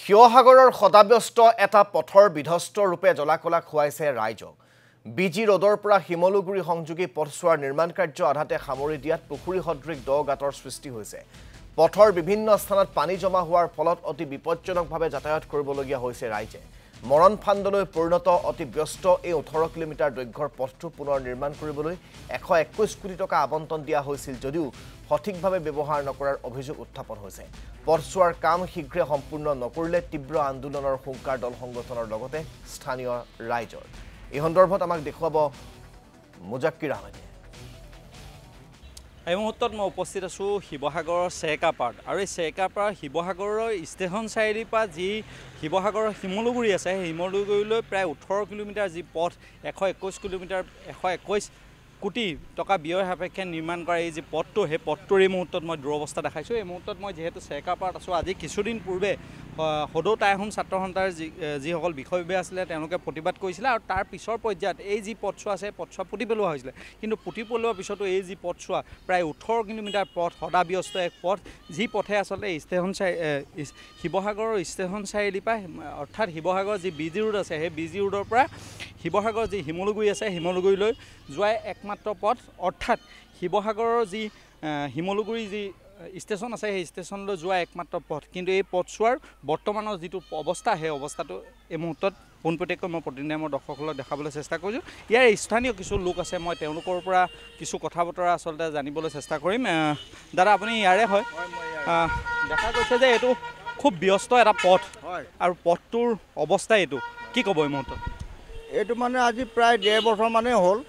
শিৱসাগৰৰ সদাব্যস্ত এটা পথৰ বিধ্বস্ত ৰূপে জলাকলা খুৱাইছে ৰাইজক। বিজি ৰোডৰ পৰা হিমলুগুৰি সংযোগী পথছোৱাৰ নিৰ্মাণ কাৰ্য আধাতে সামৰি দিয়াত পুখুৰী সদৃশ দ গাঁতৰ সৃষ্টি হৈছে। পথৰ বিভিন্ন স্থানত পানী জমা হোৱাৰ ফলত অতি বিপজ্জনকভাৱে যাতায়াত কৰিবলগীয়া হৈছে ৰাইজে। মৰণ ফান্দলৈ পৰিণত অতি ব্যস্ত এই 18 কিলোমিটাৰ দৈৰ্ঘ্যৰ পথটো পুনৰ নিৰ্মাণ কৰিবলৈ 121 কোটি টকা আবণ্টন দিয়া হৈছিল যদিও সঠিকভাৱে ব্যৱহাৰ নকৰাৰ অভিযোগ উত্থাপন হৈছে। পথছোৱাৰ কাম শীঘ্ৰে সম্পূৰ্ণ নকৰিলে তীব্ৰ আন্দোলনৰ হুংকাৰ দল সংগঠনৰ লগতে স্থানীয় ৰাইজৰ। এই সন্দৰ্ভত আমাক দেখুৱাব মুজাক্কিৰ আহমেদে। এই মুহূৰ্তত মই উপস্থিত আছোঁ শিৱসাগৰৰ চেকাপাৰত আৰু এই চেকাপাৰ শিৱসাগৰৰ ষ্টেচন চাৰিআলিৰ পৰা যি শিৱসাগৰৰ শিমলুগুৰি আছে সেই শিমলুগুৰিলৈ প্ৰায় 18 কিলোমিটাৰ যি পথ 121 কিলোমিটাৰ 121 কোটি টকা ব্যয় সাপেক্ষে নিৰ্মাণ কৰা এই যি পথটো সেই পথটোৰ এই মুহূৰ্তত মই দুৰৱস্থা দেখাইছোঁ। এই মুহূৰ্তত মই যিহেতু চেকাপাৰত আছোঁ, আজি কিছুদিন পূৰ্বে সদৌ টাই আহোম ছাত্ৰ সন্থাৰ যিসকল বিষয়ববীয়া আছিলে তেওঁলোকে প্ৰতিবাদ কৰিছিলে আৰু তাৰ পিছৰ পৰ্যায়ত এই যি পথছোৱা আছে পথছোৱা পুতি পেলোৱা হৈছিলে। কিন্তু পুতি পেলোৱাৰ পিছতো এই যি পথছোৱা প্ৰায় 18 কিলোমিটাৰ পথ সদাব্যস্ত এক পথ, যি পথে আচলতে শিৱসাগৰৰ ষ্টেচন চাৰিআলিৰ পৰা অৰ্থাৎ শিৱসাগৰৰ যি বিজি ৰোড আছে সেই বিজি ৰোডৰ পৰা শিৱসাগৰৰ যি শিমলুগুৰি আছে শিমলুগুৰিলৈ যোৱাই একমাত্ৰ পথ, অৰ্থাৎ শিৱসাগৰৰ যি শিমলুগুৰি যি ষ্টেচন আছে সেই ষ্টেচনলৈ যোৱা একমাত্ৰ পথ। কিন্তু এই পথছোৱাৰ বৰ্তমানৰ যিটো অৱস্থা সেই অৱস্থাটো এই মুহূৰ্তত পোনপটীয়াকৈ মই প্ৰতিদিনে মোৰ দৰ্শকসকলক দেখাবলৈ চেষ্টা কৰিছোঁ। ইয়াৰ স্থানীয় কিছু লোক আছে, মই তেওঁলোকৰ পৰা কিছু কথা বতৰা আচলতে জানিবলৈ চেষ্টা কৰিম। দাদা, আপুনি ইয়াৰে হয়? দেখা গৈছে যে এইটো খুব ব্যস্ত এটা পথ আৰু পথটোৰ অৱস্থা এইটো কি ক'ব এই মুহূৰ্তত? এইটো মানে আজি প্ৰায় 1.5 বছৰ মানেই হ'ল।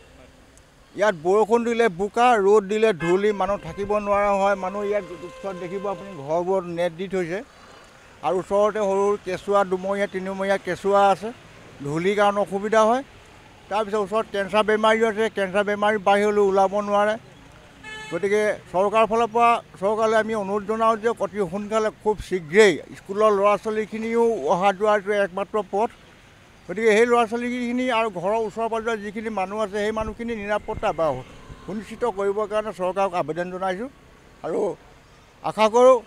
ইয়াত বৰষুণ দিলে বোকা, ৰ'দ দিলে ধূলি, মানুহ থাকিব নোৱাৰা হয়। মানুহ ইয়াত ওচৰত দেখিব আপুনি ঘৰবোৰত নেট দি থৈছে আৰু ওচৰতে সৰু কেঁচুৱা 2মহীয়া 3মহীয়া কেঁচুৱা আছে, ধূলিৰ কাৰণে অসুবিধা হয়। তাৰপিছত ওচৰত কেঞ্চাৰ বেমাৰীও আছে, কেঞ্চাৰ বেমাৰী বাহিৰলৈ ওলাব নোৱাৰে। গতিকে চৰকাৰৰ ফালৰ পৰা চৰকাৰলৈ আমি অনুৰোধ জনাওঁ যে অতি সোনকালে খুব শীঘ্ৰেই স্কুলৰ ল'ৰা ছোৱালীখিনিও অহা যোৱাটো একমাত্ৰ পথ। গতিকে সেই ল'ৰা ছোৱালীখিনি আৰু ঘৰৰ ওচৰ পাজৰৰ যিখিনি মানুহ আছে সেই মানুহখিনি নিৰাপত্তা বা সুনিশ্চিত কৰিবৰ কাৰণে চৰকাৰক আবেদন জনাইছোঁ আৰু আশা কৰোঁ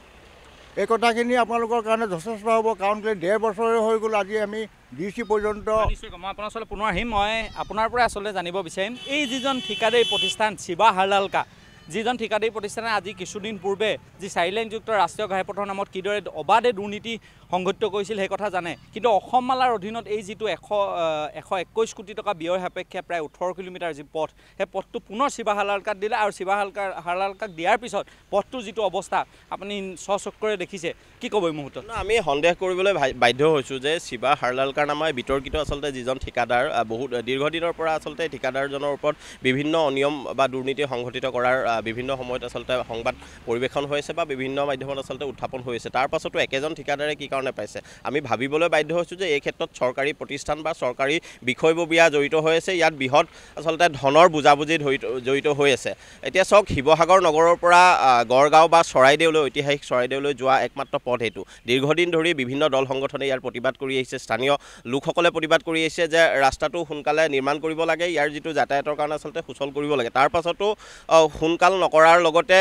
এই কথাখিনি আপোনালোকৰ কাৰণে যথেষ্ট হ'ব। কাৰণ 1.5 বছৰে হৈ গ'ল, আজি আমি DC পৰ্যন্ত। মই আপোনাৰ ওচৰলৈ পুনৰ আহিম। মই আপোনাৰ পৰাই আচলতে জানিব বিচাৰিম এই যিজন ঠিকাদাৰী প্ৰতিষ্ঠান শিৱা হাৰ্লালকা, যিজন ঠিকাদাৰী প্ৰতিষ্ঠানে আজি কিছুদিন পূৰ্বে যি 4 লেনযুক্ত ৰাষ্ট্ৰীয় ঘাইপথৰ নামত কিদৰে অবাধে দুৰ্নীতি সংঘটিত কৰিছিল সেই কথা জানে। কিন্তু অসমমালাৰ অধীনত এই যিটো 121 কোটি টকা ব্যয় সাপেক্ষে প্ৰায় 18 কিলোমিটাৰ যি পথ, সেই পথটো পুনৰ শিৱা হাৰ্লালকাক দিলে আৰু শিৱা হাৰ্লালকাক দিয়াৰ পিছত পথটোৰ যিটো অৱস্থা আপুনি স্বচক্ষুৰে দেখিছে, কি ক'ব এই মুহূৰ্তত? আমি সন্দেহ কৰিবলৈ বাধ্য হৈছোঁ যে শিৱা হাৰ্লালকাৰ নামে বিতৰ্কিত আচলতে যিজন ঠিকাদাৰ, বহুত দীৰ্ঘদিনৰ পৰা আচলতে ঠিকাদাৰজনৰ ওপৰত বিভিন্ন অনিয়ম বা দুৰ্নীতি সংঘটিত কৰাৰ বিভিন্ন সময়ত আচলতে সংবাদ পৰিৱেশন হৈছে বা বিভিন্ন মাধ্যমত আচলতে উত্থাপন হৈছে। তাৰ পাছতো একেজন ঠিকাদাৰে কি কাৰণে পাইছে আমি ভাবিবলৈ বাধ্য হৈছোঁ যে এই ক্ষেত্ৰত চৰকাৰী প্ৰতিষ্ঠান বা চৰকাৰী বিষয়ববীয়া জড়িত হৈ আছে। ইয়াত বৃহৎ আচলতে ধনৰ বুজাবুজি জড়িত হৈ আছে। এতিয়া চাওক, শিৱসাগৰ নগৰৰ পৰা গড়গাঁও বা চৰাইদেউলৈ, ঐতিহাসিক চৰাইদেউলৈ যোৱা একমাত্ৰ পথ এইটো। দীৰ্ঘদিন ধৰি বিভিন্ন দল সংগঠনে ইয়াৰ প্ৰতিবাদ কৰি আহিছে, স্থানীয় লোকসকলে প্ৰতিবাদ কৰি আহিছে যে ৰাস্তাটো সোনকালে নিৰ্মাণ কৰিব লাগে, ইয়াৰ যিটো যাতায়াতৰ কাৰণে আচলতে সুচল কৰিব লাগে। তাৰ পাছতো সোনকাল নকৰাৰ লগতে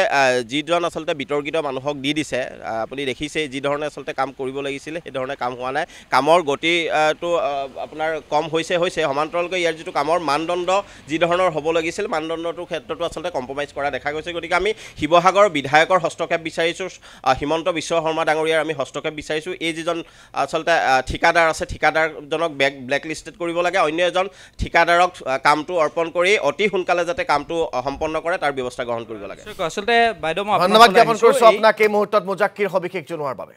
যিজন আচলতে বিতৰ্কিত মানুহক দি দিছে, আপুনি দেখিছে যিধৰণে আচলতে কাম কৰিব লাগিছিলে সেইধৰণে কাম হোৱা নাই। কামৰ গতিটো আপোনাৰ কম হৈছে সমান্তৰালকৈ ইয়াৰ যিটো কামৰ মানদণ্ড যিধৰণৰ হ'ব লাগিছিল মানদণ্ডটোৰ ক্ষেত্ৰতো আচলতে কম্প্ৰমাইজ কৰা দেখা গৈছে। গতিকে আমি শিৱসাগৰ বিধায়কৰ হস্তক্ষেপ বিচাৰিছোঁ, হিমন্ত বিশ্ব শৰ্মা ডাঙৰীয়াৰ আমি হস্তক্ষেপ বিচাৰিছোঁ। এই যিজন আচলতে ঠিকাদাৰ আছে ঠিকাদাৰজনক ব্লেকলিষ্টেড কৰিব লাগে, অন্য এজন ঠিকাদাৰক কামটো অৰ্পণ কৰি অতি সোনকালে যাতে কামটো সম্পন্ন কৰে তাৰ ব্যৱস্থা গ্ৰহণ কৰিব লাগে। আচলতে বাইদেউ, মই ধন্যবাদ জ্ঞাপন কৰিছোঁ আপোনাক এই মুহূৰ্তত মুজাক্কিৰ সবিশেষ জনোৱাৰ বাবে।